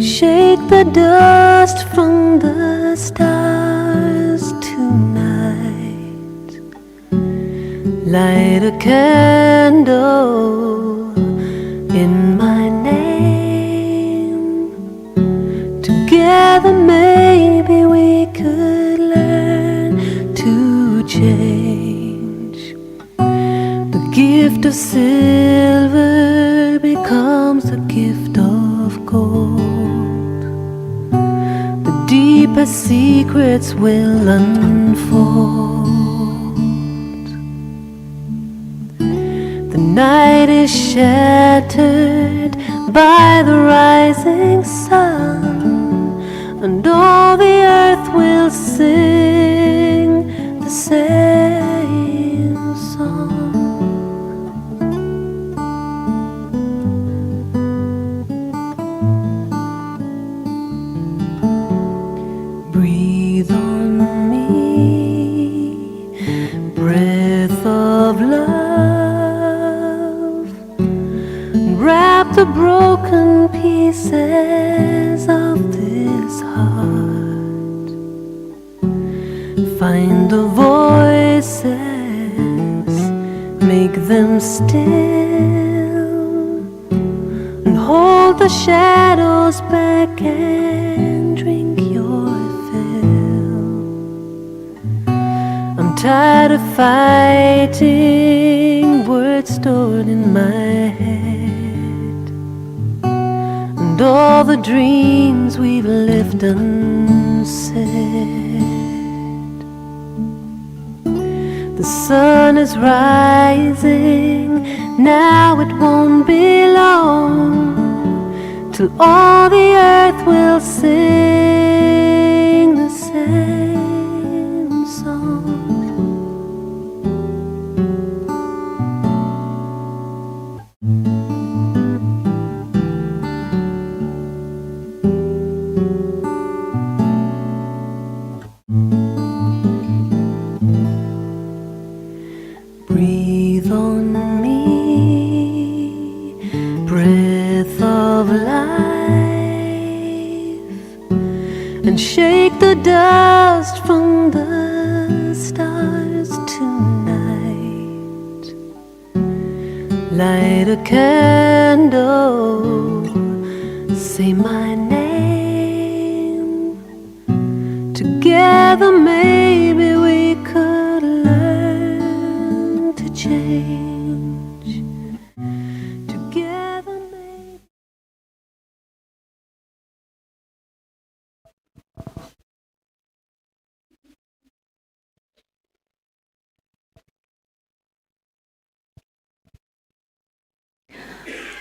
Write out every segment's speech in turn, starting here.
Shake the dust from the stars tonight. Light a candle in my name. Together maybe we could learn to change. The gift of silver becomes the gift of gold. Deeper secrets will unfold. The night is shattered by the rising sun, and all the earth will sing the same song. Breathe on me, breath of love. Wrap the broken pieces of this heart. Find the voices, make them still, and hold the shadows back and drink your tired of fighting words stored in my head, and all the dreams we've left unsaid. The sun is rising, now it won't be long till all the earth will sing the same song. Breathe on me, breath of life, and shake the dust from the stars tonight. Light a candle, say my name. Together maybe we could learn to change. Together maybe.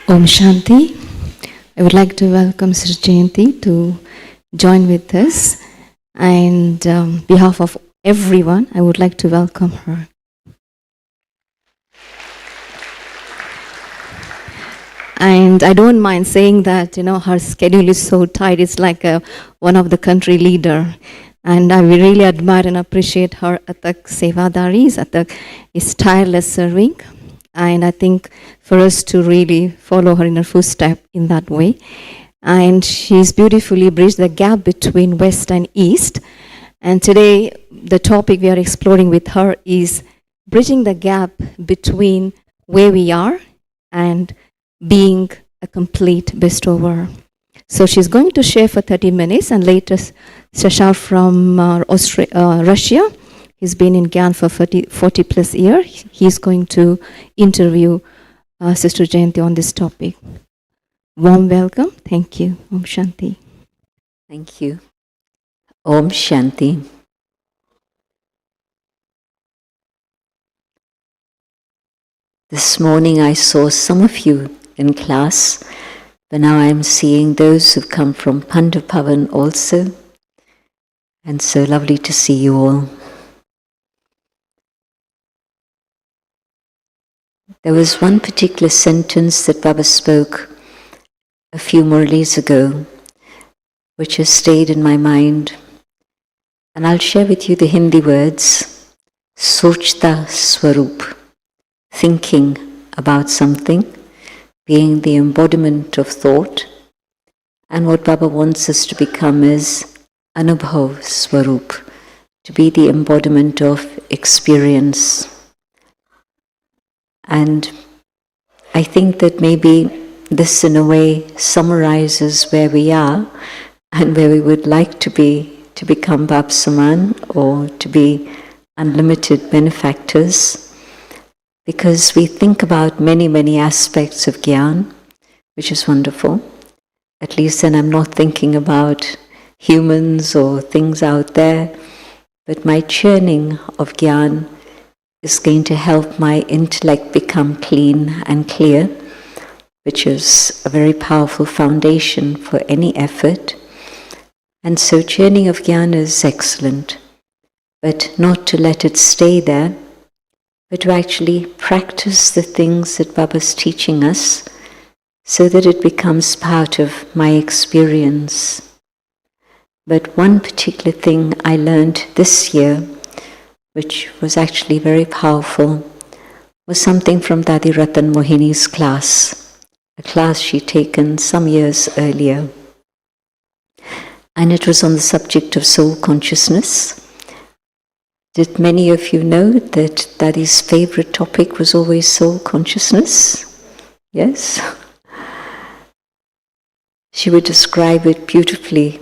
Om Shanti. I would like to welcome Sri Jayanti to join with us, and on behalf of everyone, I would like to welcome her. And I don't mind saying that, her schedule is so tight. It's like one of the country leader. And I really admire and appreciate her atak sevadaris, atak is tireless serving. And I think for us to really follow her in her footsteps in that way. And she's beautifully bridged the gap between West and East. And today, the topic we are exploring with her is bridging the gap between where we are and being a complete bestower. So she's going to share for 30 minutes, and later Shashar from Russia, he's been in Gyan for 40 plus years. He's going to interview Sister Jayanti on this topic. Warm welcome. Thank you. Om Shanti. Thank you. Om Shanti. This morning I saw some of you in class, but now I'm seeing those who've come from Pandapavan also, and so lovely to see you all. There was one particular sentence that Baba spoke a few Murlis ago, which has stayed in my mind, and I'll share with you the Hindi words, Sochta Swarup, thinking about something, being the embodiment of thought, And what Baba wants us to become is Anubhav Swarup, to be the embodiment of experience. And I think that maybe this in a way summarizes where we are and where we would like to be, to become Bab Saman or to be unlimited benefactors, because we think about many, many aspects of Gyan, which is wonderful. At least then I'm not thinking about humans or things out there, but my churning of Gyan is going to help my intellect become clean and clear, which is a very powerful foundation for any effort. And so churning of Gyan is excellent, but not to let it stay there, but to actually practice the things that Baba's teaching us so that it becomes part of my experience. But one particular thing I learned this year, which was actually very powerful, was something from Dadi Ratan Mohini's class, a class she'd taken some years earlier. And it was on the subject of soul consciousness. Did many of you know that Dadi's favorite topic was always soul consciousness? Yes? She would describe it beautifully,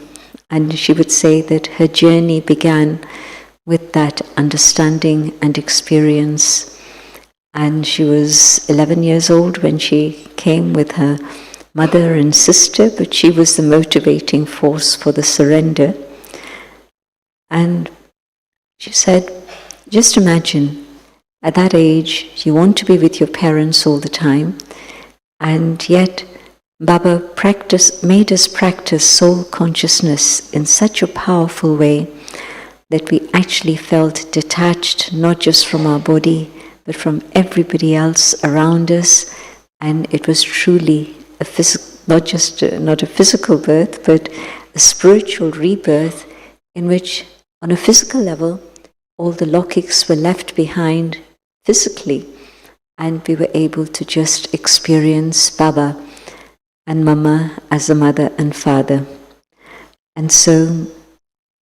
and she would say that her journey began with that understanding and experience. And she was 11 years old when she came with her mother and sister, but she was the motivating force for the surrender. And she said, just imagine, at that age, you want to be with your parents all the time, and yet Baba made us practice soul consciousness in such a powerful way that we actually felt detached, not just from our body, but from everybody else around us. And it was truly not a physical birth, but a spiritual rebirth in which, on a physical level, all the logics were left behind physically, and we were able to just experience Baba and Mama as a mother and father. And so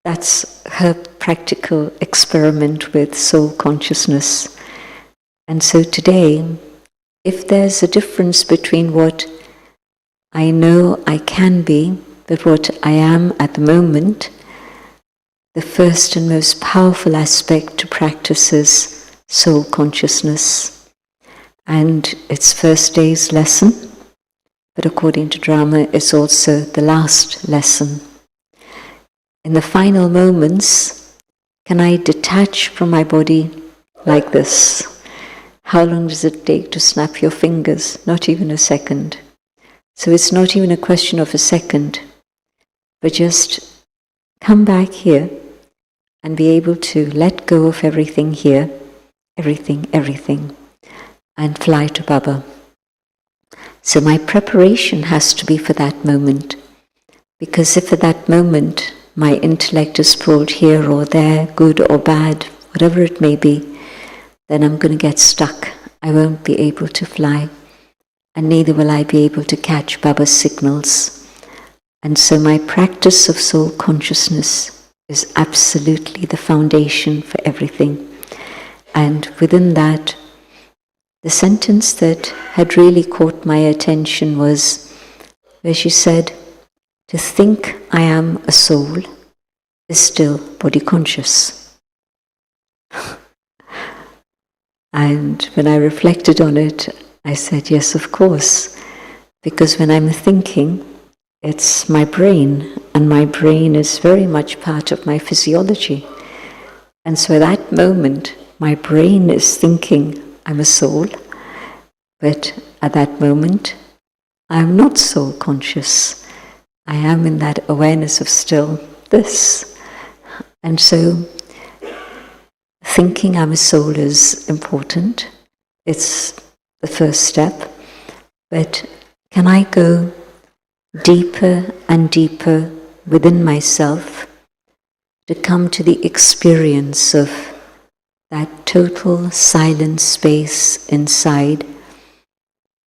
that's her practical experiment with soul consciousness. And so today, if there's a difference between what I know I can be, but what I am at the moment, the first and most powerful aspect to practice is soul consciousness. And it's first day's lesson, but according to drama, it's also the last lesson. In the final moments, can I detach from my body like this? How long does it take to snap your fingers? Not even a second. So it's not even a question of a second, but just come back here and be able to let go of everything here, everything, and fly to Baba. So my preparation has to be for that moment, because if at that moment my intellect is pulled here or there, good or bad, whatever it may be, then I'm going to get stuck. I won't be able to fly, and neither will I be able to catch Baba's signals. And so my practice of soul consciousness is absolutely the foundation for everything. And within that, the sentence that had really caught my attention was where she said, to think I am a soul is still body conscious. And when I reflected on it, I said, yes, of course, because when I'm thinking, it's my brain, and my brain is very much part of my physiology. And so at that moment, my brain is thinking I'm a soul, but at that moment, I'm not soul conscious. I am in that awareness of still this. And so thinking I'm a soul is important. It's the first step. But can I go deeper and deeper within myself to come to the experience of that total silent space inside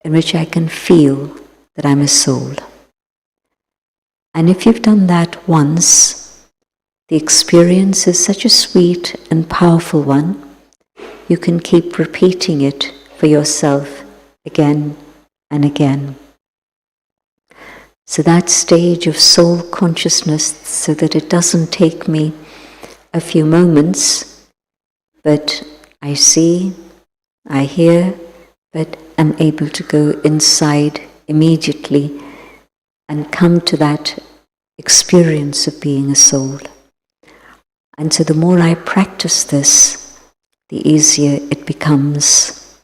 in which I can feel that I'm a soul? And if you've done that once, the experience is such a sweet and powerful one, you can keep repeating it for yourself again and again. So that stage of soul consciousness, so that it doesn't take me a few moments, but I see, I hear, but I'm able to go inside immediately and come to that experience of being a soul. And so the more I practice this, the easier it becomes.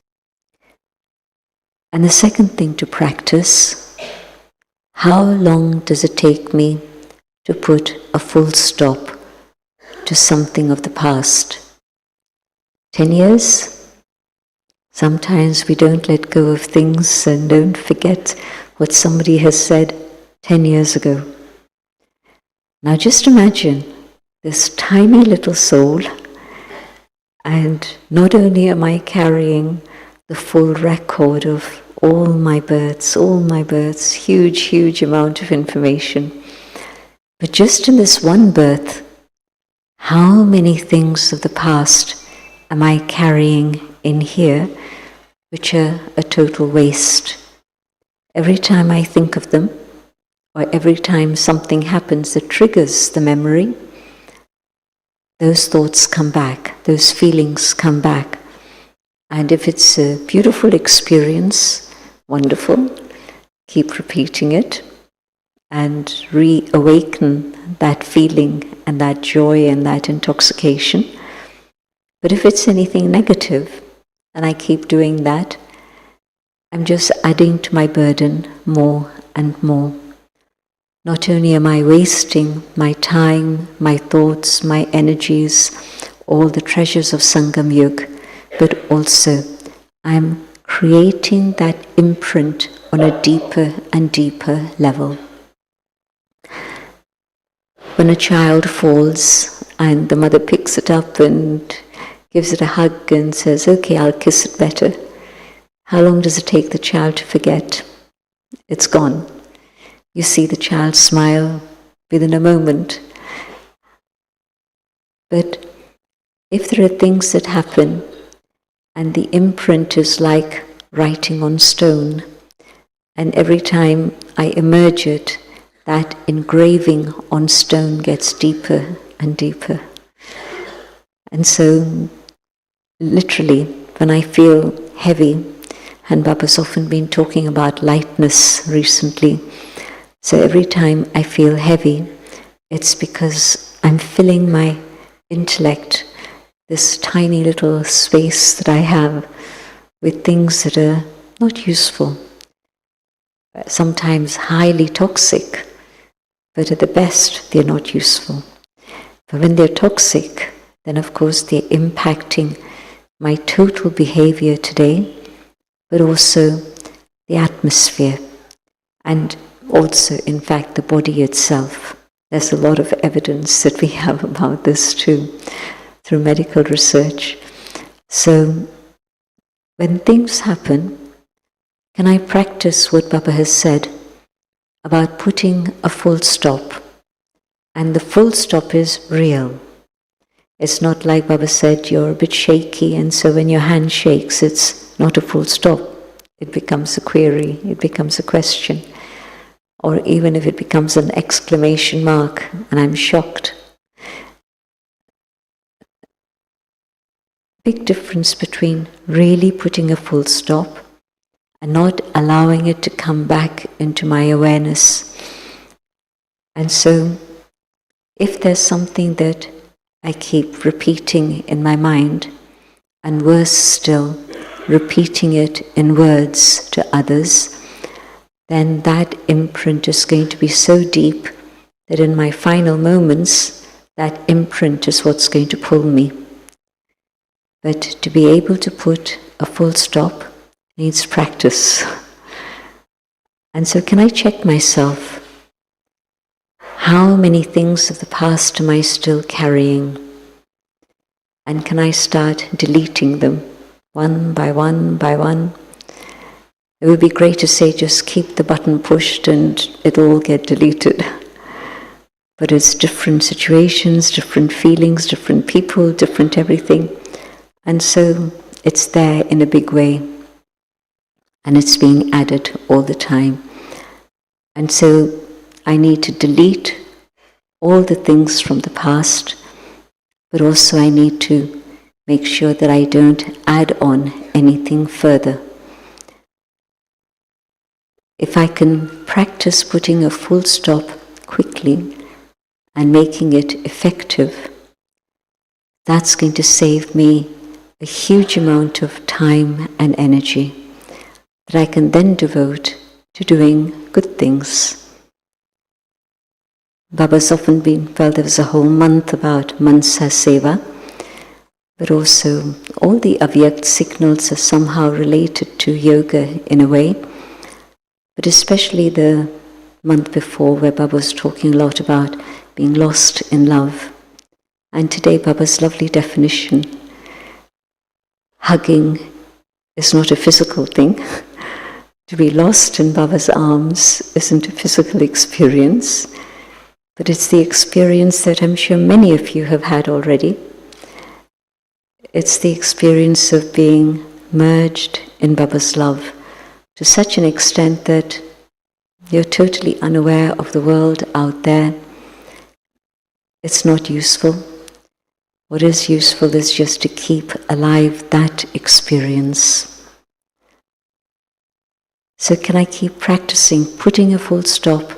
And the second thing to practice, how long does it take me to put a full stop to something of the past? 10 years? Sometimes we don't let go of things and don't forget what somebody has said 10 years ago. Now just imagine this tiny little soul, and not only am I carrying the full record of all my births, huge, huge amount of information, but just in this one birth, how many things of the past am I carrying in here which are a total waste? Every time I think of them, or every time something happens that triggers the memory, those thoughts come back, those feelings come back. And if it's a beautiful experience, wonderful, keep repeating it and reawaken that feeling and that joy and that intoxication. But if it's anything negative, and I keep doing that, I'm just adding to my burden more and more. Not only am I wasting my time, my thoughts, my energies, all the treasures of Sangam Yuga, but also I'm creating that imprint on a deeper and deeper level. When a child falls and the mother picks it up and gives it a hug and says, "Okay, I'll kiss it better," how long does it take the child to forget? It's gone. You see the child smile within a moment. But if there are things that happen and the imprint is like writing on stone, and every time I emerge it, that engraving on stone gets deeper and deeper. And so, literally, when I feel heavy, and Baba's often been talking about lightness recently, so every time I feel heavy, it's because I'm filling my intellect, this tiny little space that I have, with things that are not useful, sometimes highly toxic, but at the best they're not useful. But when they're toxic, then of course they're impacting my total behavior today, but also the atmosphere, and also, in fact, the body itself. There's a lot of evidence that we have about this too, through medical research. So, when things happen, can I practice what Baba has said about putting a full stop? And the full stop is real. It's not like Baba said, you're a bit shaky, and so when your hand shakes, it's not a full stop. It becomes a query, it becomes a question. Or even if it becomes an exclamation mark, and I'm shocked. Big difference between really putting a full stop and not allowing it to come back into my awareness. And so, if there's something that I keep repeating in my mind, and worse still, repeating it in words to others, then that imprint is going to be so deep that in my final moments, that imprint is what's going to pull me. But to be able to put a full stop needs practice. And so can I check myself? How many things of the past am I still carrying? And can I start deleting them one by one by one? It would be great to say, just keep the button pushed and it'll all get deleted. but it's different situations, different feelings, different people, different everything. And so it's there in a big way. And it's being added all the time. And so I need to delete all the things from the past, but also I need to make sure that I don't add on anything further. If I can practice putting a full stop quickly and making it effective, that's going to save me a huge amount of time and energy that I can then devote to doing good things. Baba's often there was a whole month about Mansa Seva, but also all the Avyakt signals are somehow related to yoga in a way, but especially the month before where Baba was talking a lot about being lost in love. And today Baba's lovely definition, hugging is not a physical thing. To be lost in Baba's arms isn't a physical experience, but it's the experience that I'm sure many of you have had already. It's the experience of being merged in Baba's love to such an extent that you're totally unaware of the world out there. It's not useful. What is useful is just to keep alive that experience. So can I keep practicing putting a full stop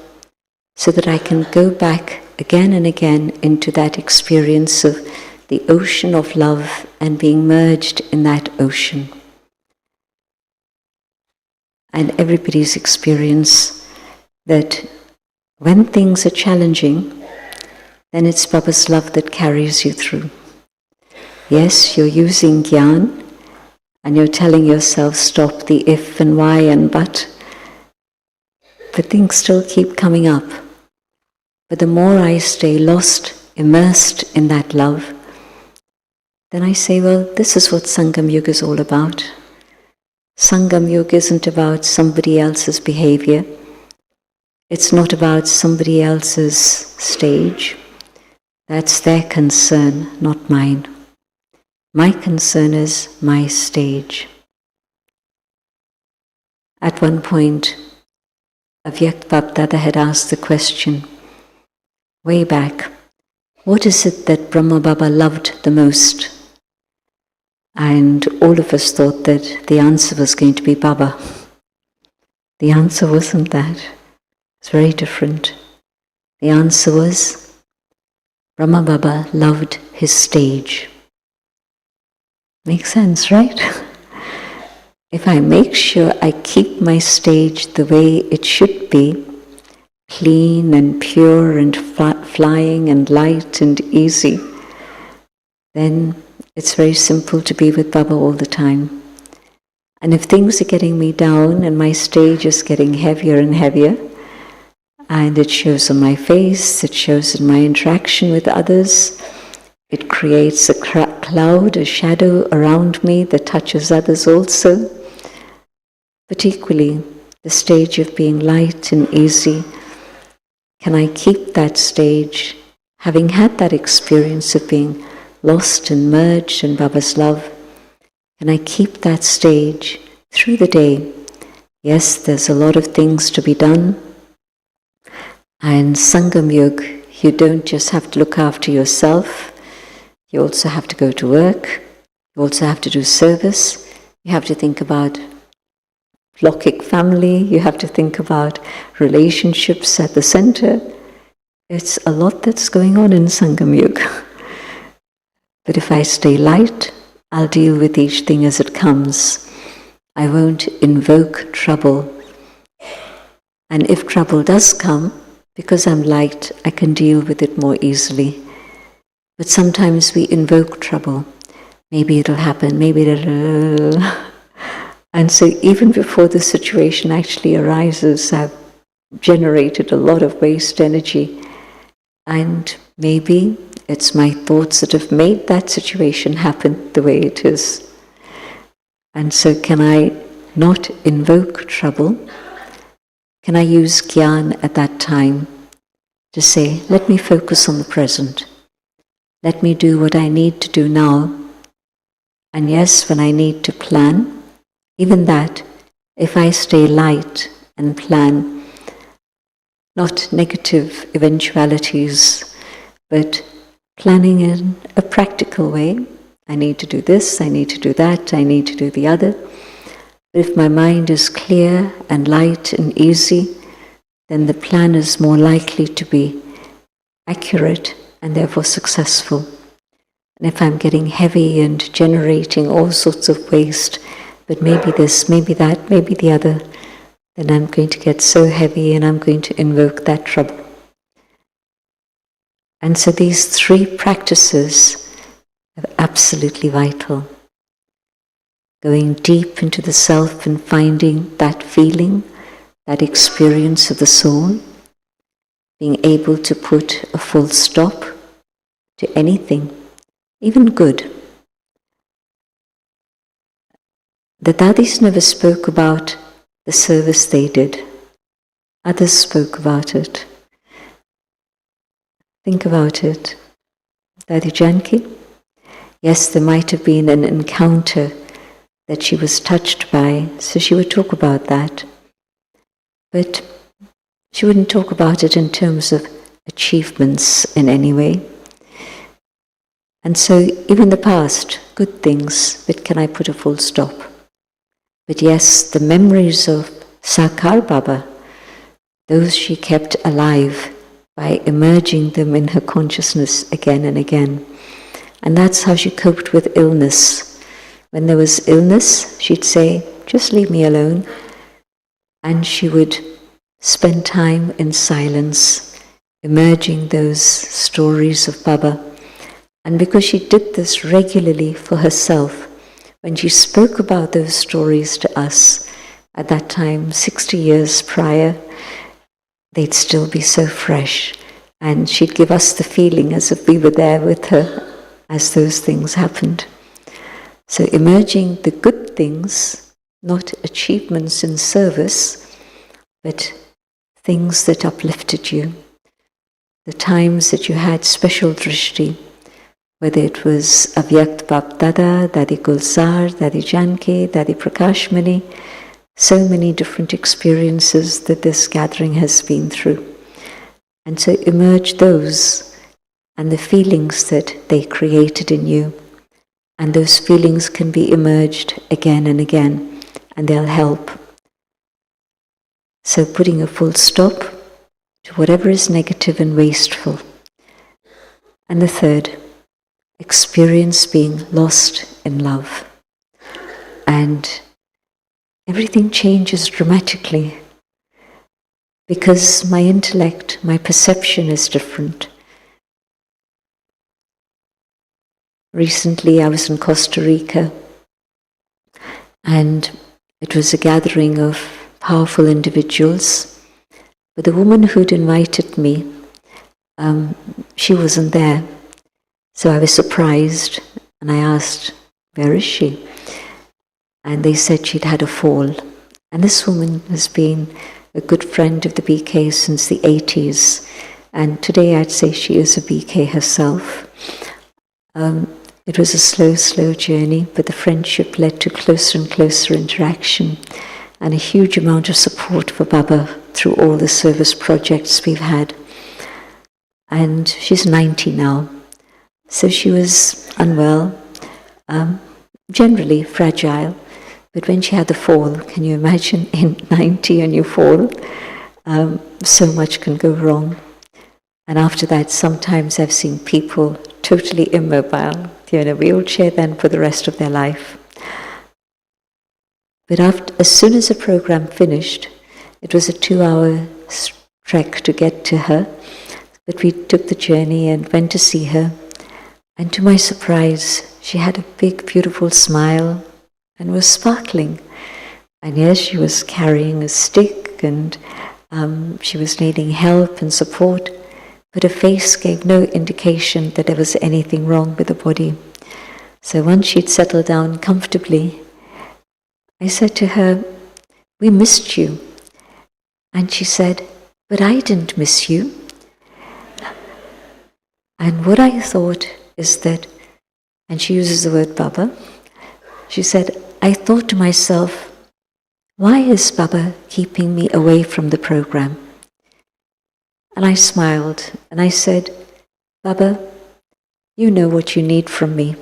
so that I can go back again and again into that experience of the ocean of love and being merged in that ocean. And everybody's experience that when things are challenging, then it's Baba's love that carries you through. Yes, you're using Gyan and you're telling yourself stop the if and why and but things still keep coming up. But the more I stay lost, immersed in that love, then I say, well, this is what Sangam Yuga is all about. Sangam Yuga isn't about somebody else's behavior. It's not about somebody else's stage. That's their concern, not mine. My concern is my stage. At one point, Avyakt Bapdada had asked the question, way back, what is it that Brahma Baba loved the most? And all of us thought that the answer was going to be Baba. The answer wasn't that. It's very different. The answer was Brahma Baba loved his stage. Makes sense, right? If I make sure I keep my stage the way it should be, clean and pure and flying and light and easy, then it's very simple to be with Baba all the time. And if things are getting me down and my stage is getting heavier and heavier, and it shows on my face, it shows in my interaction with others, it creates a cloud, a shadow around me that touches others also. But equally, the stage of being light and easy, can I keep that stage, having had that experience of being lost and merged in Baba's love, can I keep that stage through the day? Yes, there's a lot of things to be done. And Sangam Yuga, you don't just have to look after yourself, you also have to go to work, you also have to do service, you have to think about Lokik family, you have to think about relationships at the center. It's a lot that's going on in Sangam Yuga. But if I stay light, I'll deal with each thing as it comes. I won't invoke trouble. And if trouble does come, because I'm light, I can deal with it more easily. But sometimes we invoke trouble. Maybe it'll happen, maybe it'll... And so even before the situation actually arises, I've generated a lot of waste energy. And maybe it's my thoughts that have made that situation happen the way it is. And so can I not invoke trouble? Can I use Gyan at that time to say, let me focus on the present. Let me do what I need to do now. And yes, when I need to plan, even that, if I stay light and plan, not negative eventualities, but planning in a practical way. I need to do this, I need to do that, I need to do the other. But if my mind is clear and light and easy, then the plan is more likely to be accurate and therefore successful. And if I'm getting heavy and generating all sorts of waste, but maybe this, maybe that, maybe the other, then I'm going to get so heavy and I'm going to invoke that trouble. And so these three practices are absolutely vital. Going deep into the self and finding that feeling, that experience of the soul, being able to put a full stop to anything, even good. The Dadis never spoke about the service they did. Others spoke about it. Think about it. Dadi Janki? Yes, there might have been an encounter that she was touched by, so she would talk about that. But she wouldn't talk about it in terms of achievements in any way. And so even the past, good things, but can I put a full stop? But yes, the memories of Sakar Baba, those she kept alive by emerging them in her consciousness again and again. And that's how she coped with illness. When there was illness, she'd say, just leave me alone. And she would spend time in silence, emerging those stories of Baba. And because she did this regularly for herself, when she spoke about those stories to us, at that time, 60 years prior, they'd still be so fresh. And she'd give us the feeling as if we were there with her as those things happened. So emerging the good things, not achievements in service, but things that uplifted you. The times that you had special drishti, whether it was Avyakt Bap Dada, Dadi Gulzar, Dadi Janki, Dadi Prakashmani, so many different experiences that this gathering has been through. And so emerge those and the feelings that they created in you. And those feelings can be emerged again and again, and they'll help. So putting a full stop to whatever is negative and wasteful. And the third, experience being lost in love. And everything changes dramatically because my intellect, my perception is different. Recently I was in Costa Rica and it was a gathering of powerful individuals, but the woman who'd invited me, she wasn't there. So I was surprised and I asked, where is she? And they said she'd had a fall. And this woman has been a good friend of the BK since the 80s. And today I'd say she is a BK herself. It was a slow journey, but the friendship led to closer and closer interaction and a huge amount of support for Baba through all the service projects we've had. And she's 90 now. So she was unwell, generally fragile, but when she had the fall, can you imagine, in 90 and you fall, so much can go wrong. And after that, sometimes I've seen people totally immobile, they're in a wheelchair then for the rest of their life. But as soon as the program finished, it was a 2-hour trek to get to her, but we took the journey and went to see her. And to my surprise, she had a big, beautiful smile and was sparkling. And yes, she was carrying a stick and she was needing help and support, but her face gave no indication that there was anything wrong with the body. So once she'd settled down comfortably, I said to her, we missed you. And she said, but I didn't miss you. And what I thought is that, and she uses the word Baba, she said, I thought to myself, why is Baba keeping me away from the program? And I smiled and I said, Baba, you know what you need from me.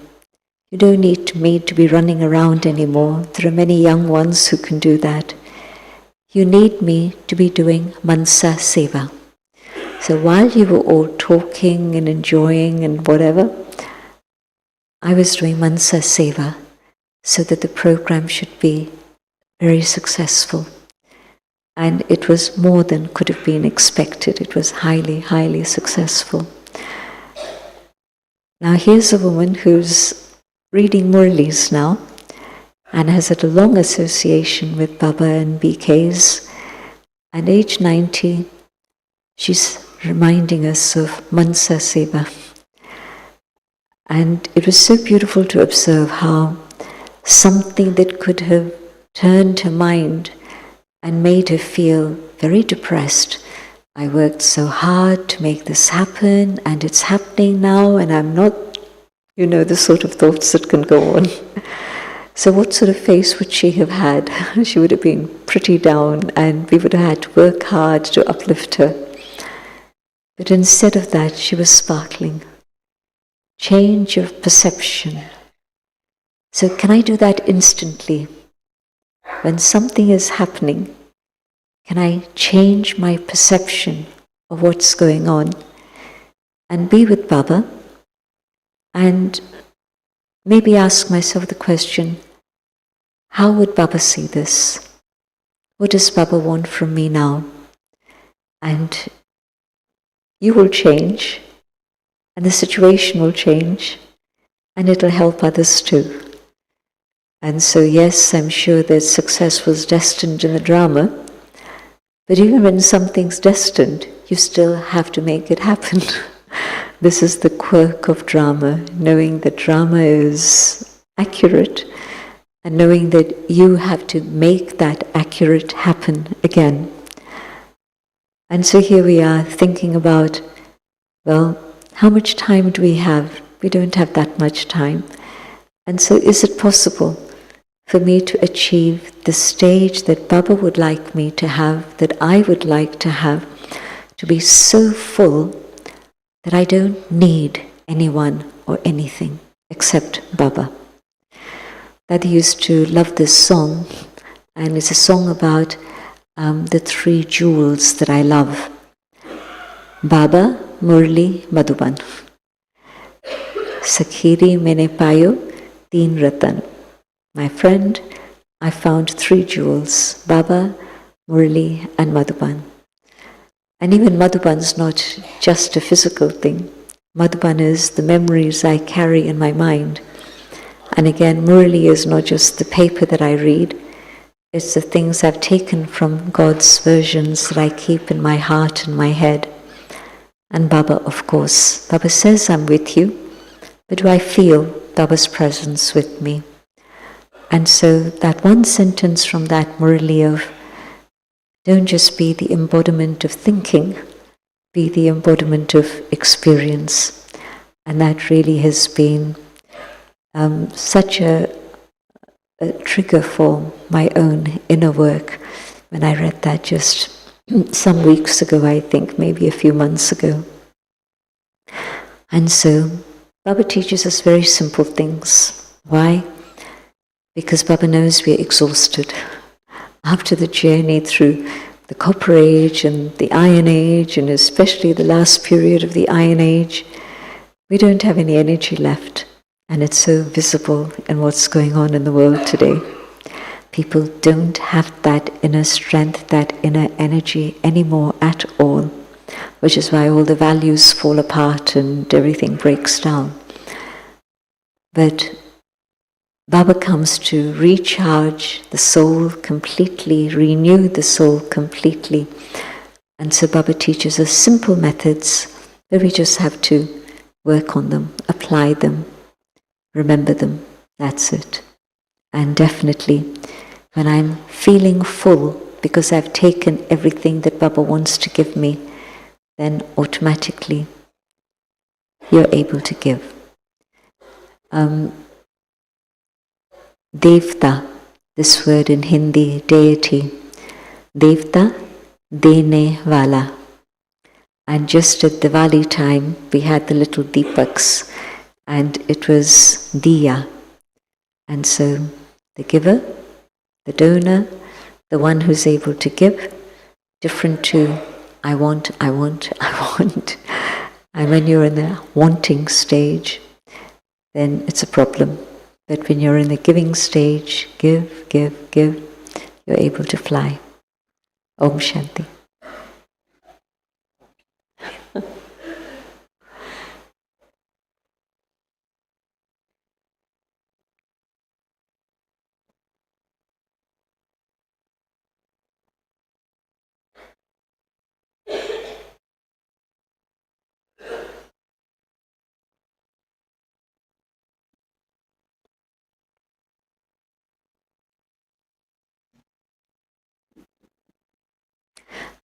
You don't need me to be running around anymore. There are many young ones who can do that. You need me to be doing Mansa Seva. So while you were all talking and enjoying and whatever, I was doing Mansa Seva so that the program should be very successful. And it was more than could have been expected. It was highly, highly successful. Now here's a woman who's reading Murlis now and has had a long association with Baba and BKs. At age 90, she's reminding us of Mansa Seva. And it was so beautiful to observe how something that could have turned her mind and made her feel very depressed. I worked so hard to make this happen, and it's happening now, and I'm not, the sort of thoughts that can go on. So what sort of face would she have had? She would have been pretty down, and we would have had to work hard to uplift her. But instead of that, she was sparkling. Change of perception. So can I do that instantly? When something is happening, can I change my perception of what's going on and be with Baba and maybe ask myself the question, how would Baba see this? What does Baba want from me now? And you will change, and the situation will change, and it'll help others too. And so yes, I'm sure that success was destined in the drama, but even when something's destined, you still have to make it happen. This is the quirk of drama, knowing that drama is accurate and knowing that you have to make that accurate happen again. And so here we are thinking about, well, how much time do we have? We don't have that much time. And so is it possible for me to achieve the stage that Baba would like me to have, that I would like to have, to be so full that I don't need anyone or anything except Baba. Daddy used to love this song, and it's a song about the three jewels that I love. Baba, Murli, Madhuban. Sakhiri mene payo, teen ratan. My friend, I found three jewels, Baba, Murli and Madhuban. And even Madhuban's not just a physical thing. Madhuban is the memories I carry in my mind. And again, Murli is not just the paper that I read, it's the things I've taken from God's versions that I keep in my heart and my head. And Baba, of course. Baba says I'm with you, but do I feel Baba's presence with me? And so that one sentence from that Murli of, don't just be the embodiment of thinking, be the embodiment of experience. And that really has been such a trigger for my own inner work when I read that just some weeks ago, I think, maybe a few months ago. And so Baba teaches us very simple things. Why? Because Baba knows we're exhausted. After the journey through the Copper Age and the Iron Age, and especially the last period of the Iron Age, we don't have any energy left. And it's so visible in what's going on in the world today. People don't have that inner strength, that inner energy anymore at all, which is why all the values fall apart and everything breaks down. But Baba comes to recharge the soul completely, renew the soul completely. And so Baba teaches us simple methods, but we just have to work on them, apply them, remember them, that's it. And definitely, when I'm feeling full because I've taken everything that Baba wants to give me, then automatically you're able to give. Devta, this word in Hindi, deity. Devta, dene wala. And just at Diwali time, we had the little deepaks, and it was diya. And so the giver, the donor, the one who's able to give, different to I want, I want, I want. And when you're in the wanting stage, then it's a problem. But when you're in the giving stage, give, give, give, you're able to fly. Om Shanti.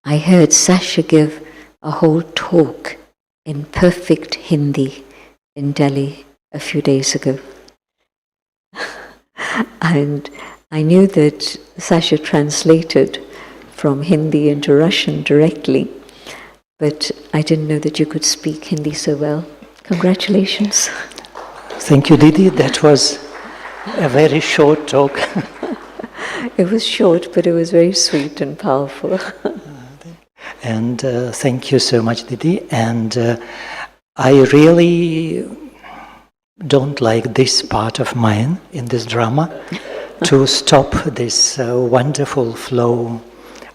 I heard Sasha give a whole talk in perfect Hindi in Delhi a few days ago. And I knew that Sasha translated from Hindi into Russian directly, but I didn't know that you could speak Hindi so well. Congratulations. Thank you, Didi. That was a very short talk. It was short, but it was very sweet and powerful. And thank you so much, Didi. And I really don't like this part of mine in this drama, to stop this wonderful flow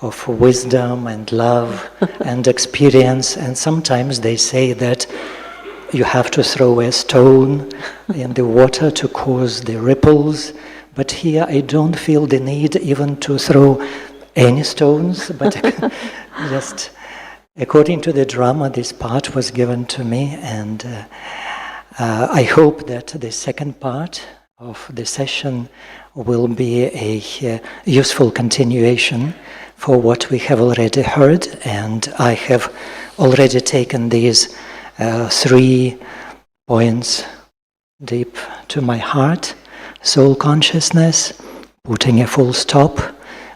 of wisdom and love and experience. And sometimes they say that you have to throw a stone in the water to cause the ripples. But here I don't feel the need even to throw any stones, but just according to the drama, this part was given to me, and I hope that the second part of the session will be a useful continuation for what we have already heard, and I have already taken these 3 points deep to my heart. Soul consciousness, putting a full stop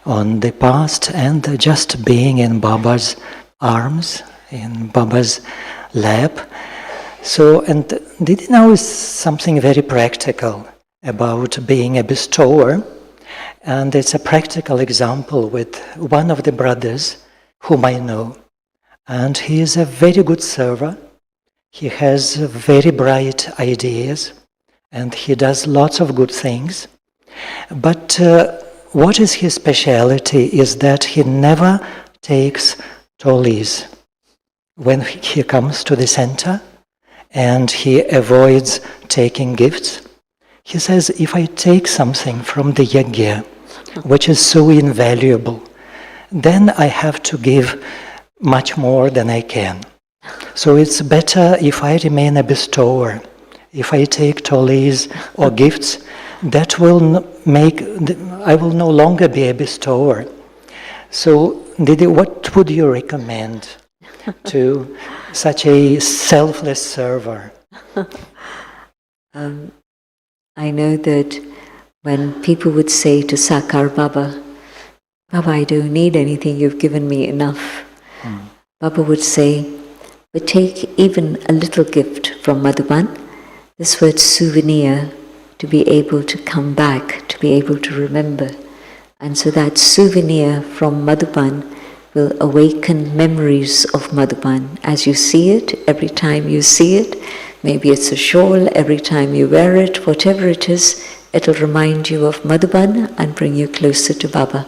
on the past, and just being in Baba's arms, in Baba's lap. So, and Didi now is something very practical about being a bestower, and it's a practical example with one of the brothers whom I know, and he is a very good server. He has very bright ideas, and he does lots of good things, but what is his speciality is that he never takes tollies when he comes to the center, and he avoids taking gifts. He says, if I take something from the yajna, which is so invaluable, then I have to give much more than I can. So it's better if I remain a bestower. If I take tollies or gifts, that will make, I will no longer be a bestower. So, Didi, what would you recommend to such a selfless server? I know that when people would say to Sakar Baba, Baba, I don't need anything, you've given me enough. Baba would say, but take even a little gift from Madhuban, this word souvenir, to be able to come back, to be able to remember. And so that souvenir from Madhuban will awaken memories of Madhuban. As you see it, every time you see it, maybe it's a shawl, every time you wear it, whatever it is, it'll remind you of Madhuban and bring you closer to Baba.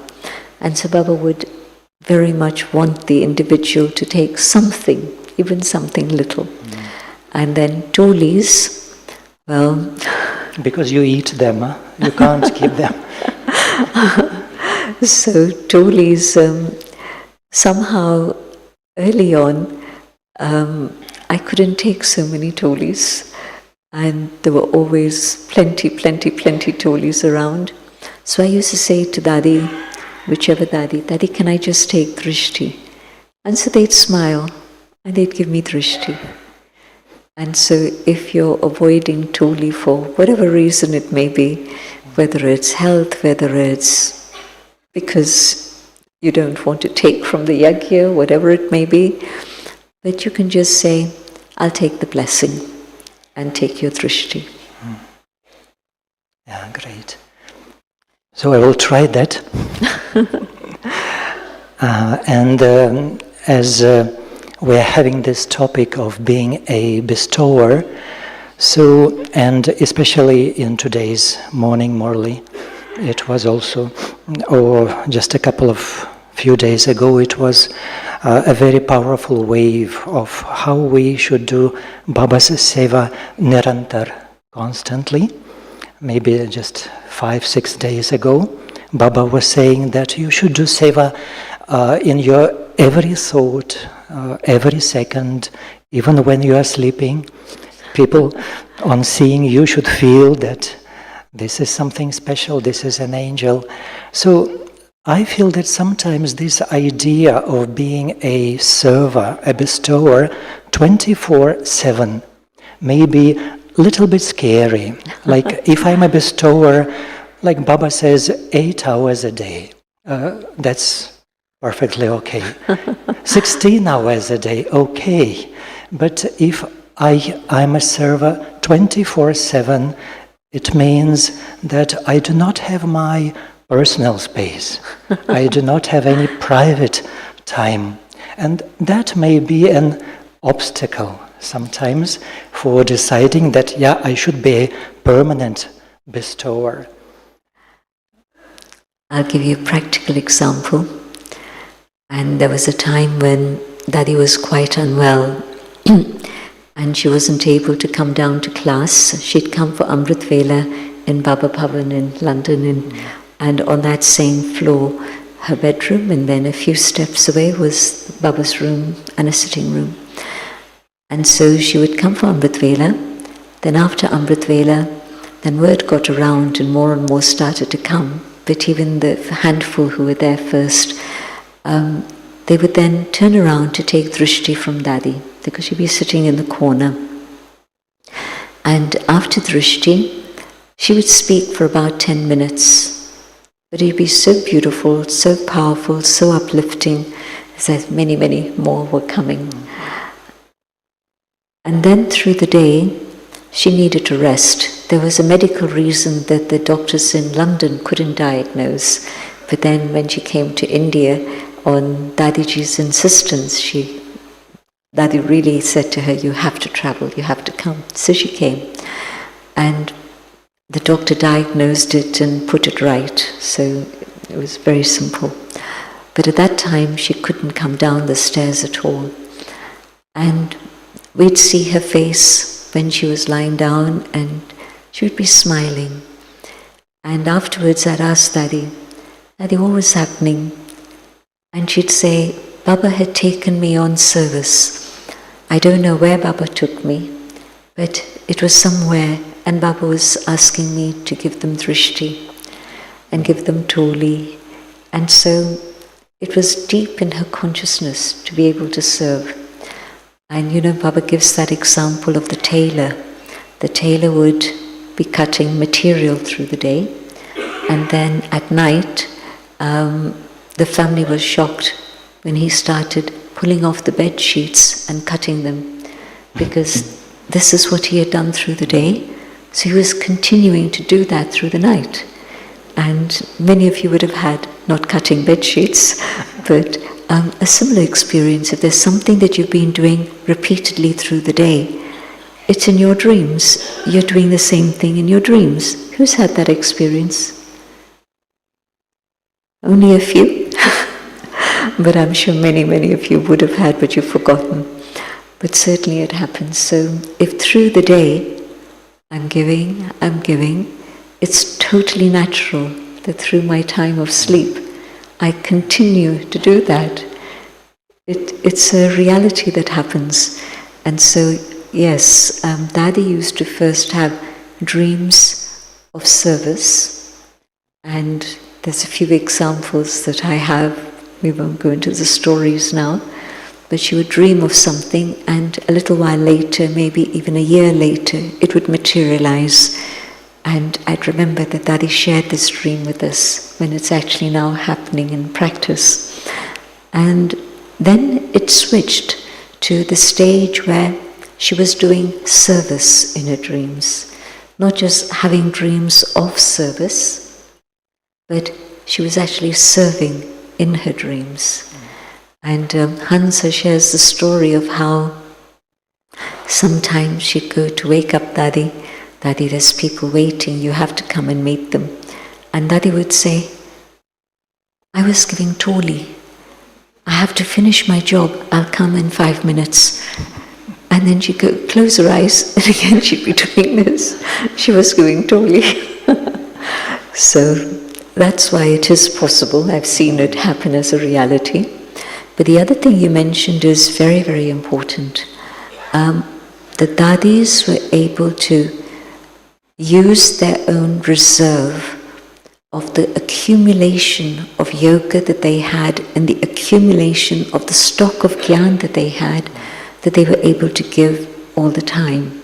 And so Baba would very much want the individual to take something, even something little. And then tolis, well... Because you eat them, huh? You can't keep them. So tolis, somehow early on, I couldn't take so many tolis, and there were always plenty tolis around. So I used to say to Dadi, whichever Dadi, Dadi, can I just take drishti? And so they'd smile, and they'd give me drishti. And so if you're avoiding Tuli for whatever reason it may be, whether it's health, whether it's because you don't want to take from the yajna, whatever it may be, but you can just say, I'll take the blessing and take your drishti. Yeah, great. So I will try that. As we're having this topic of being a bestower, so, and especially in today's morning Morley, it was also, or just a couple of few days ago, it was a very powerful wave of how we should do Baba's Seva Nirantar, constantly. Maybe just 5-6 days ago, Baba was saying that you should do Seva in your every thought, every second, even when you are sleeping. People on seeing you should feel that this is something special, this is an angel. So I feel that sometimes this idea of being a server, a bestower, 24/7 may be a little bit scary. Like if I'm a bestower, like Baba says, 8 hours a day, that's perfectly okay. 16 hours a day, okay. But if I'm a server 24/7, it means that I do not have my personal space. I do not have any private time. And that may be an obstacle sometimes for deciding that, yeah, I should be a permanent bestower. I'll give you a practical example. And there was a time when Daddy was quite unwell and she wasn't able to come down to class. She'd come for Amrit Vela in Baba Bhavan in London, and on that same floor, her bedroom, and then a few steps away was Baba's room and a sitting room. And so she would come for Amrit Vela. Then after Amrit Vela, then word got around and more started to come. But even the handful who were there first, they would then turn around to take drishti from Daddy, because she'd be sitting in the corner. And after drishti, she would speak for about 10 minutes. But it'd be so beautiful, so powerful, so uplifting, as many, many more were coming. And then through the day, she needed to rest. There was a medical reason that the doctors in London couldn't diagnose. But then when she came to India, on Dadiji's insistence, Dadi really said to her, you have to travel, you have to come. So she came. And the doctor diagnosed it and put it right. So it was very simple. But at that time, she couldn't come down the stairs at all. And we'd see her face when she was lying down and she would be smiling. And afterwards I'd ask Daddy, what was happening? And she'd say, Baba had taken me on service. I don't know where Baba took me, but it was somewhere, and Baba was asking me to give them drishti and give them toli. And so it was deep in her consciousness to be able to serve. And Baba gives that example of the tailor. The tailor would be cutting material through the day, and then at night, the family was shocked when he started pulling off the bed sheets and cutting them, because this is what he had done through the day. So he was continuing to do that through the night. And many of you would have had, not cutting bed sheets, but a similar experience. If there's something that you've been doing repeatedly through the day, it's in your dreams. You're doing the same thing in your dreams. Who's had that experience? Only a few? But I'm sure many, many of you would have had, but you've forgotten. But certainly it happens. So if through the day I'm giving, it's totally natural that through my time of sleep I continue to do that. It's a reality that happens. And so, yes, Daddy used to first have dreams of service, and there's a few examples that I have. We won't go into the stories now, but she would dream of something, and a little while later, maybe even a year later, it would materialize. And I'd remember that Daddy shared this dream with us when it's actually now happening in practice. And then it switched to the stage where she was doing service in her dreams. Not just having dreams of service, but she was actually serving in her dreams. And Hansa shares the story of how sometimes she'd go to wake up Daddy. Daddy, there's people waiting, you have to come and meet them. And Daddy would say, I was giving Toli. I have to finish my job, I'll come in 5 minutes. And then she'd go, close her eyes, and again she'd be doing this. She was giving Toli. So that's why it is possible. I've seen it happen as a reality. But the other thing you mentioned is very, very important. The Dadis were able to use their own reserve of the accumulation of yoga that they had and the accumulation of the stock of gyan that they were able to give all the time.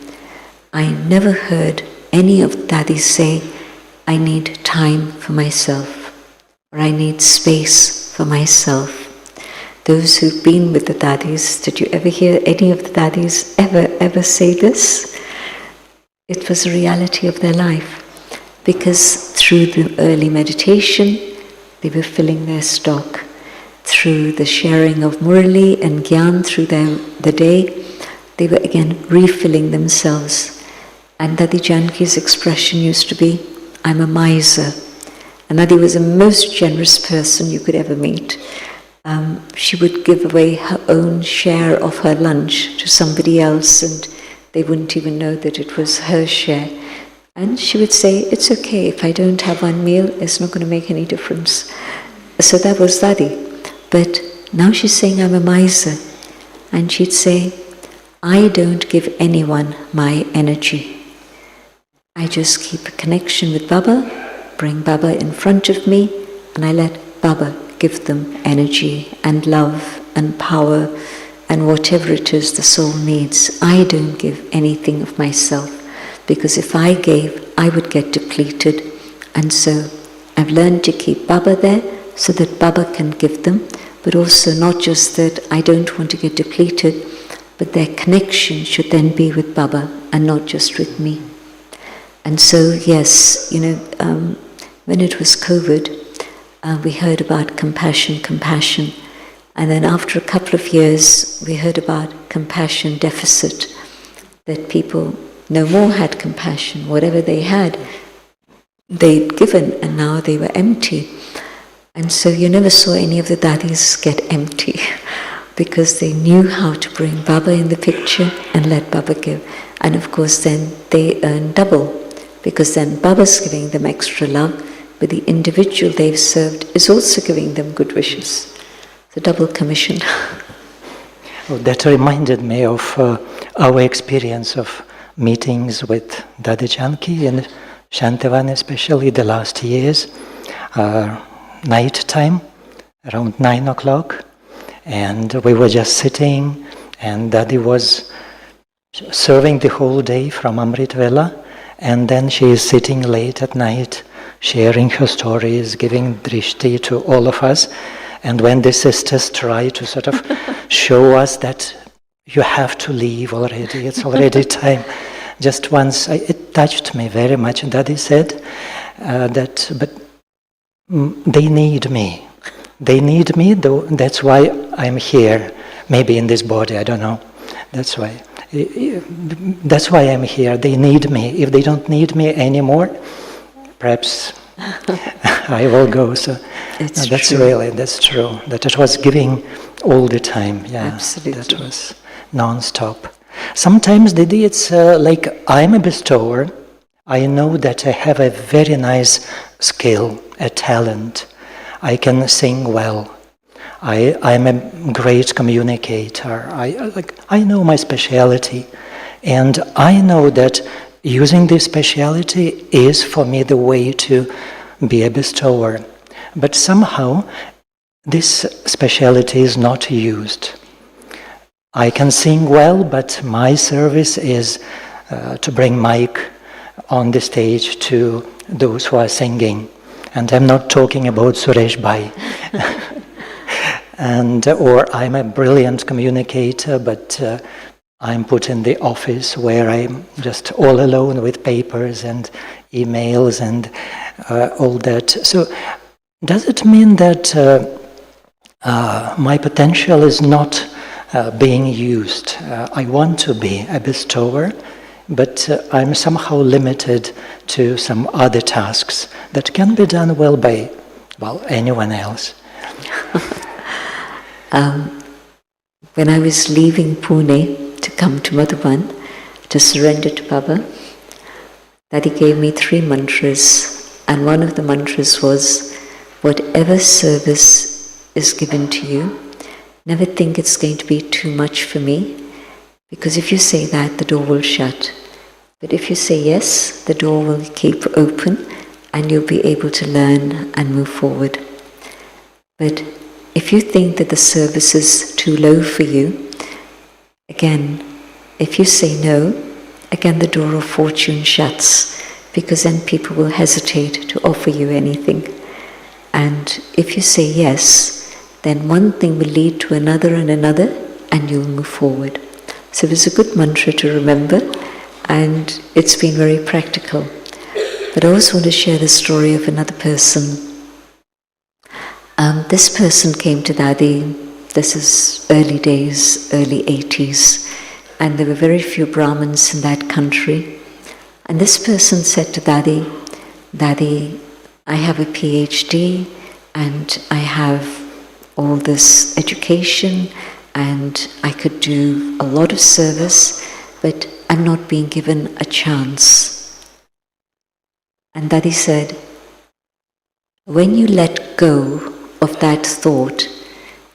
I never heard any of the Dadis say, I need time for myself, or I need space for myself. Those who've been with the Dadis, did you ever hear any of the Dadis ever say this? It was a reality of their life, because through the early meditation, they were filling their stock. Through the sharing of Murli and Gyan through the day, they were again refilling themselves. And Dadi Janki's expression used to be, I'm a miser. And Dadi was the most generous person you could ever meet. She would give away her own share of her lunch to somebody else, and they wouldn't even know that it was her share. And she would say, it's okay, if I don't have one meal, it's not going to make any difference. So that was Dadi. But now she's saying, I'm a miser. And she'd say, I don't give anyone my energy. I just keep a connection with Baba, bring Baba in front of me, and I let Baba give them energy and love and power and whatever it is the soul needs. I don't give anything of myself, because if I gave, I would get depleted. And so I've learned to keep Baba there so that Baba can give them, but also not just that I don't want to get depleted, but their connection should then be with Baba and not just with me. And so, yes, when it was COVID, we heard about compassion. And then after a couple of years, we heard about compassion deficit, that people no more had compassion. Whatever they had, they'd given, and now they were empty. And so you never saw any of the Dadis get empty, because they knew how to bring Baba in the picture and let Baba give. And of course then they earn double, because then Baba's giving them extra love, but the individual they've served is also giving them good wishes. The double commission. Oh, that reminded me of our experience of meetings with Dadi Janki and Shantivan, especially the last years, night time, around 9 o'clock, and we were just sitting, and Dadi was serving the whole day from Amrit Vela, and then she is sitting late at night, sharing her stories, giving drishti to all of us. And when the sisters try to sort of show us that you have to leave already, it's already time. Just once, it touched me very much. And Daddy said but they need me. They need me, though. That's why I'm here. Maybe in this body, I don't know. That's why. That's why I'm here. They need me. If they don't need me anymore, perhaps I will go. So that's true. That's true. That it was giving all the time. Yeah, absolutely. That was non-stop. Sometimes, Didi, it's like I'm a bestower. I know that I have a very nice skill, a talent. I can sing well. I'm a great communicator. I know my speciality, and I know that using this speciality is for me the way to be a bestower. But somehow this speciality is not used. I can sing well, but my service is to bring mic on the stage to those who are singing. And I'm not talking about Suresh Bhai. Or I'm a brilliant communicator, but I'm put in the office where I'm just all alone with papers and emails and all that. So does it mean that my potential is not being used? I want to be a bestower, but I'm somehow limited to some other tasks that can be done well by, anyone else. When I was leaving Pune to come to Madhuban to surrender to Baba, Daddy gave me 3 mantras, and one of the mantras was, whatever service is given to you, never think it's going to be too much for me, because if you say that, the door will shut. But if you say yes, the door will keep open and you'll be able to learn and move forward. But if you think that the service is too low for you, again, if you say no, again the door of fortune shuts, because then people will hesitate to offer you anything. And if you say yes, then one thing will lead to another and another, and you'll move forward. So it's a good mantra to remember, and it's been very practical. But I also want to share the story of another person. This person came to Daddy, this is early days, early 80s, and there were very few Brahmins in that country. And this person said to Daddy, Daddy, I have a PhD and I have all this education and I could do a lot of service, but I'm not being given a chance. And Daddy said, when you let go of that thought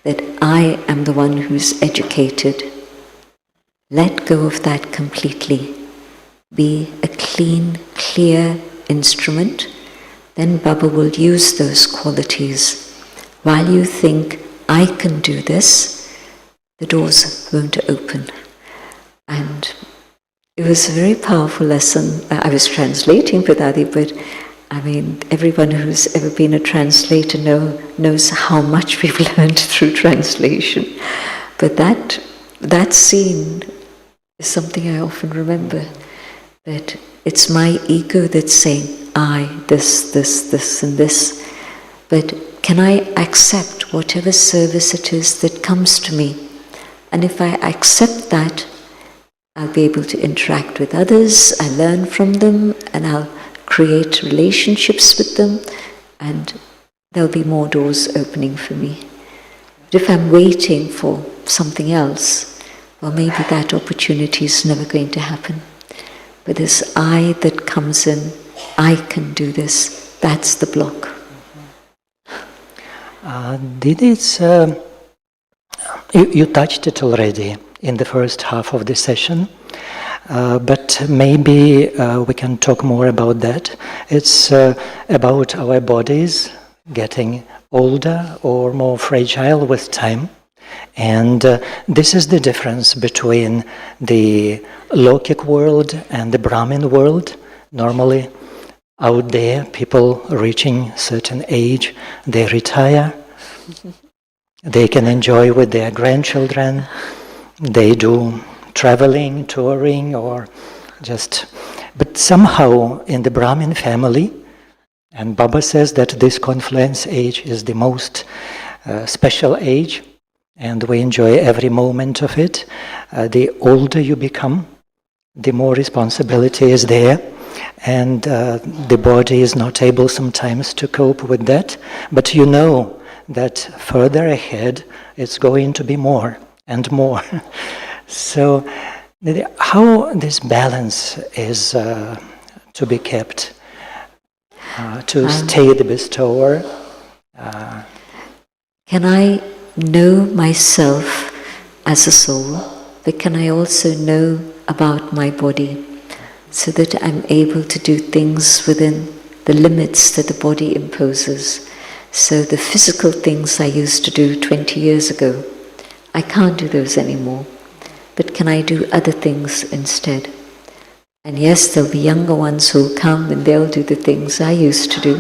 that I am the one who's educated, let go of that completely. Be a clean, clear instrument, then Baba will use those qualities. While you think, I can do this, the doors won't open. And it was a very powerful lesson. I was translating for Daddy, but I mean, everyone who's ever been a translator knows how much we've learned through translation. But that scene is something I often remember. That it's my ego that's saying, I, this, and this. But can I accept whatever service it is that comes to me? And if I accept that, I'll be able to interact with others, I learn from them, and I'll create relationships with them, and there'll be more doors opening for me. But if I'm waiting for something else, well, maybe that opportunity is never going to happen. But this I that comes in, I can do this, that's the block. You touched it already in the first half of the session, but maybe we can talk more about that. It's about our bodies getting older or more fragile with time. And this is the difference between the Lokic world and the Brahmin world. Normally, out there, people reaching certain age, they retire. They can enjoy with their grandchildren. They do traveling, touring, or just... But somehow in the Brahmin family, and Baba says that this confluence age is the most special age, and we enjoy every moment of it. The older you become, the more responsibility is there, and the body is not able sometimes to cope with that. But you know that further ahead, it's going to be more and more. So how this balance is to be kept, to stay the bestower? Can I know myself as a soul, but can I also know about my body, so that I'm able to do things within the limits that the body imposes? So the physical things I used to do 20 years ago, I can't do those anymore. but can I do other things instead? And yes, there'll be younger ones who'll come and they'll do the things I used to do,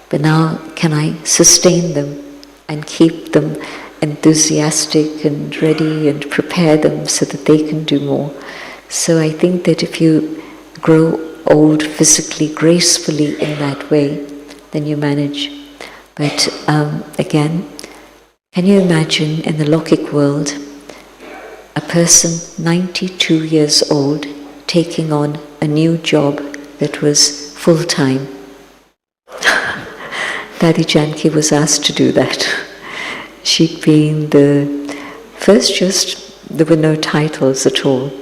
but now can I sustain them and keep them enthusiastic and ready and prepare them so that they can do more? So I think that if you grow old physically, gracefully in that way, then you manage. But again, can you imagine in the Lokik world, a person 92 years old taking on a new job that was full-time? Dadi Janki was asked to do that. She'd been there were no titles at all,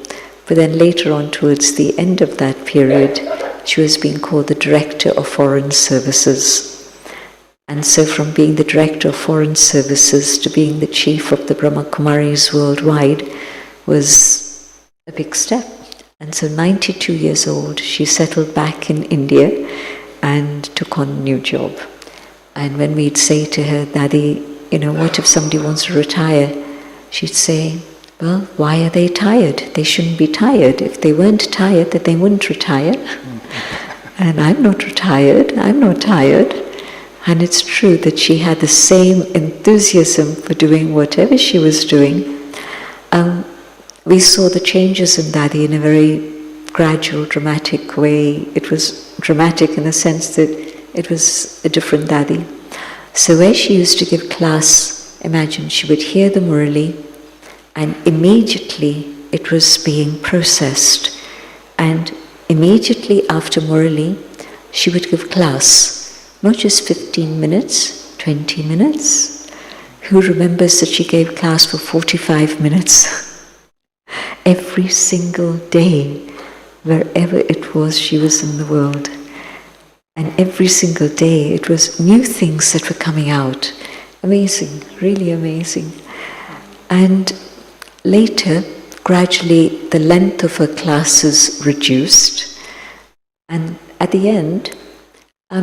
but then later on towards the end of that period, she was being called the Director of Foreign Services. And so from being the Director of Foreign Services to being the Chief of the Brahma Kumaris worldwide was a big step. And so 92 years old, she settled back in India and took on a new job. And when we'd say to her, Dadi, what if somebody wants to retire? She'd say, well, why are they tired? They shouldn't be tired. If they weren't tired, then they wouldn't retire. And I'm not retired, I'm not tired. And it's true that she had the same enthusiasm for doing whatever she was doing. We saw the changes in Dadi in a very gradual, dramatic way. It was dramatic in the sense that it was a different Dadi. So where she used to give class, imagine she would hear the Murali and immediately it was being processed. And immediately after Murali, she would give class. Not just 15 minutes, 20 minutes. Who remembers that she gave class for 45 minutes? Every single day, wherever it was she was in the world. And every single day it was new things that were coming out. Amazing, really amazing. And later, gradually, the length of her classes reduced. And at the end,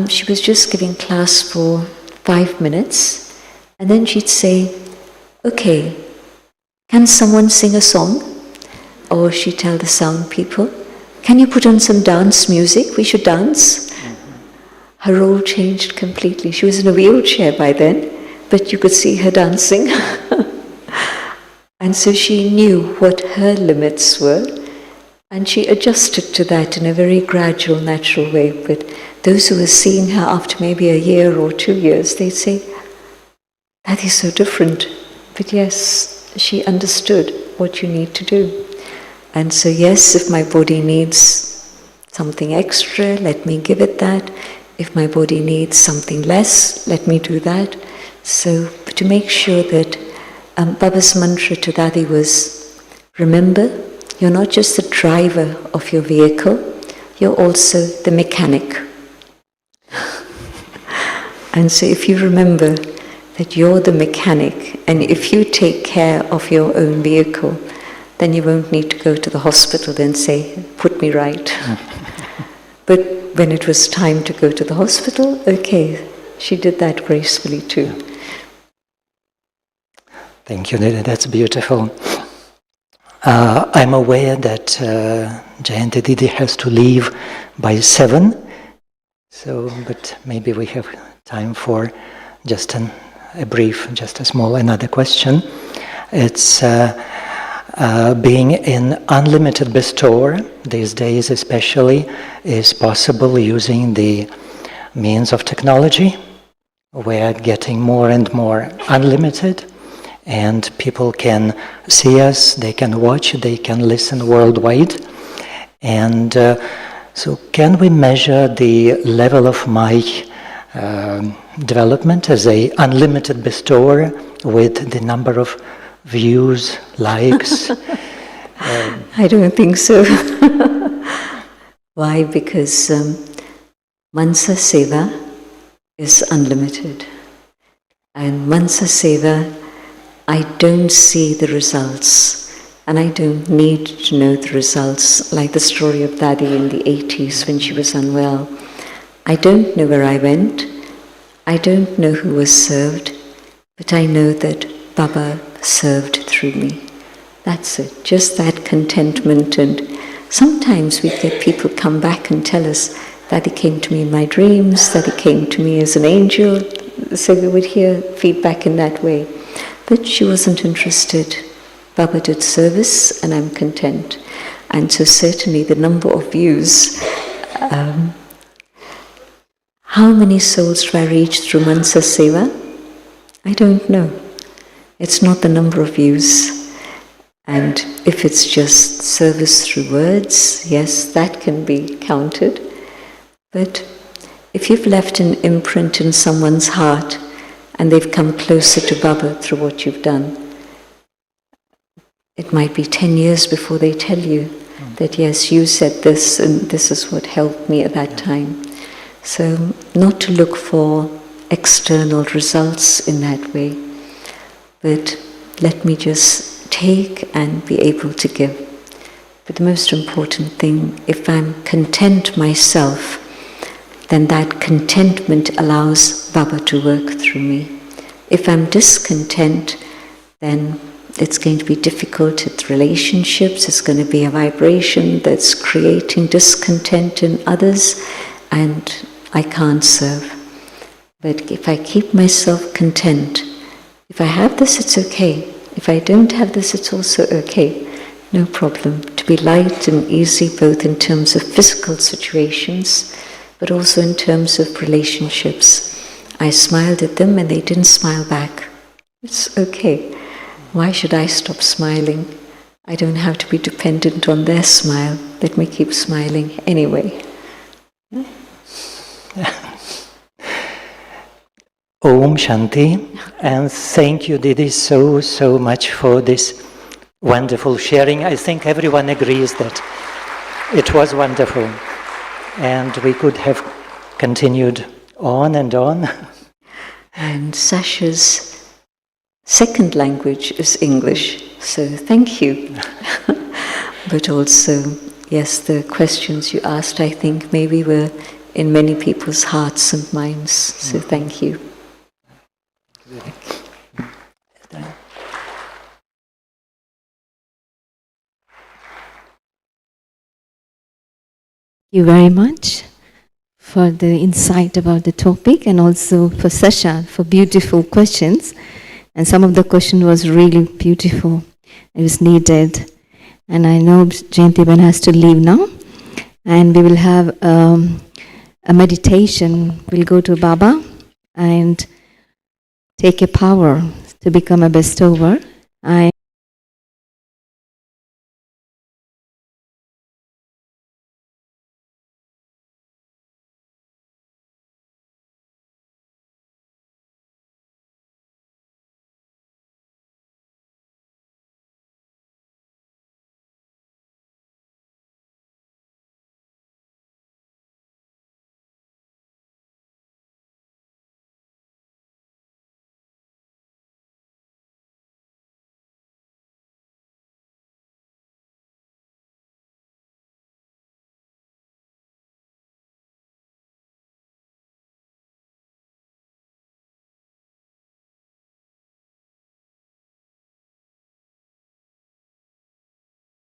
she was just giving class for 5 minutes, and then she'd say, okay, can someone sing a song? Or she'd tell the sound people, can you put on some dance music? We should dance. Her role changed completely. She was in a wheelchair by then, but you could see her dancing. And so she knew what her limits were, and she adjusted to that in a very gradual, natural way. But those who were seeing her after maybe a year or 2 years, they'd say, that is so different. But yes, she understood what you need to do. And so yes, if my body needs something extra, let me give it that. If my body needs something less, let me do that. So to make sure that Baba's mantra to Dadi was, remember, you're not just the driver of your vehicle, you're also the mechanic. And so if you remember that you're the mechanic, and if you take care of your own vehicle, then you won't need to go to the hospital and say, put me right. But when it was time to go to the hospital, okay, she did that gracefully too. Thank you, Nidhi. That's beautiful. I'm aware that Jayanti Didi has to leave by 7, but maybe we have time for just just a small another question. It's being in unlimited bestower these days especially is possible using the means of technology. We're getting more and more unlimited, and people can see us, they can watch, they can listen worldwide. And so can we measure the level of my development as a unlimited bestower with the number of views, likes? I don't think so. Why? Because Mansa Seva is unlimited. And Mansa Seva, I don't see the results. And I don't need to know the results, like the story of Dadi in the 80s when she was unwell. I don't know where I went. I don't know who was served. But I know that Baba served through me. That's it, just that contentment. And sometimes we get people come back and tell us that he came to me in my dreams, that he came to me as an angel. So we would hear feedback in that way. But she wasn't interested. Baba did service and I'm content. And so certainly the number of views, how many souls do I reach through Mansa Seva? I don't know. It's not the number of views. And if it's just service through words, yes, that can be counted. But if you've left an imprint in someone's heart and they've come closer to Baba through what you've done, it might be 10 years before they tell you that, yes, you said this and this is what helped me at that time. So not to look for external results in that way, but let me just take and be able to give. But the most important thing, if I'm content myself, then that contentment allows Baba to work through me. If I'm discontent, then it's going to be difficult with relationships, it's going to be a vibration that's creating discontent in others, and I can't serve. But if I keep myself content, if I have this, it's okay. If I don't have this, it's also okay. No problem. To be light and easy, both in terms of physical situations, but also in terms of relationships. I smiled at them and they didn't smile back. It's okay. Why should I stop smiling? I don't have to be dependent on their smile. Let me keep smiling anyway. Om Shanti, and thank you, Didi, so much for this wonderful sharing. I think everyone agrees that it was wonderful, and we could have continued on and on. And Sasha's second language is English, so thank you. But also, yes, the questions you asked, I think, maybe were in many people's hearts and minds, so thank you. Thank you very much for the insight about the topic, and also for Sasha for beautiful questions. And some of the question was really beautiful. It was needed. And I know Jayantiban has to leave now. And we will have a meditation. We'll go to Baba and take a power to become a bestower.